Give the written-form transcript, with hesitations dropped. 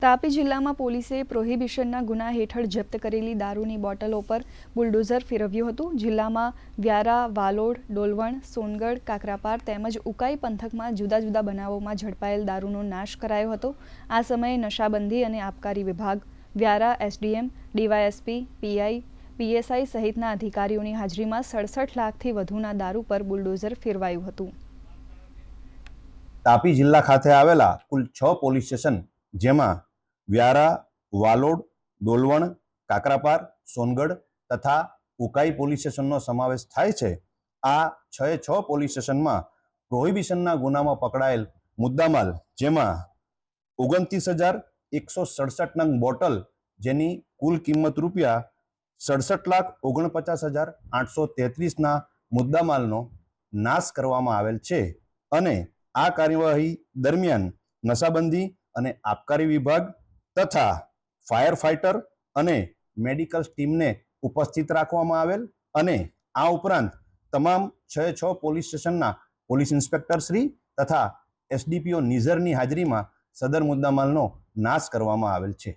તાપી જિલ્લામાં પોલીસે પ્રોહિબિશનના ગુના હેઠળ જપ્ત કરેલી દારૂની બોટલો પર બુલડોઝર ફેરવ્યું હતું। જિલ્લામાં વ્યારા, વાલોડ, ડોલવણ, સોનગઢ, કાકરાપાર તેમજ ઉકાઈ પંથકમાં જુદા જુદા બનાવોમાં ઝડપાયેલ દારૂનો નાશ કરાયો હતો। આ સમયે નશાબંધી અને આબકારી વિભાગ, Vyara SDM, DYSP, PI, PSI સહિતના અધિકારીઓની હાજરીમાં 67 લાખથી વધુના દારૂ પર બુલડોઝર ફેરવાયું હતું। તાપી જિલ્લા ખાતે આવેલા કુલ 6 પોલીસ સ્ટેશન જેમાં વ્યારા, વાલોડ, ડોલવણ, કાકરાપાર, સોનગઢ તથા ઉકાઈ પોલીસ સ્ટેશનનો સમાવેશ થાય છે। આ 6 પોલીસ સ્ટેશનમાં પ્રોહિબિશનના ગુનામાં પકડાયેલ મુદ્દામાલ જેમાં 29,167 નંગ બોટલ જેની કુલ કિંમત રૂપિયા 67,49,833ના મુદ્દામાલનો નાશ કરવામાં આવેલ છે અને આ કાર્યવાહી દરમિયાન નશાબંધી અને આબકારી વિભાગ તથા ફાયર ફાઇટર અને મેડિકલ ટીમને ઉપસ્થિત રાખવામાં આવેલ અને આ ઉપરાંત તમામ 6 પોલીસ સ્ટેશનના પોલીસ ઇન્સ્પેક્ટર શ્રી તથા એસડીપીઓ નિઝરની હાજરીમાં સદર મુદ્દામાલનો નાશ કરવામાં આવેલ છે।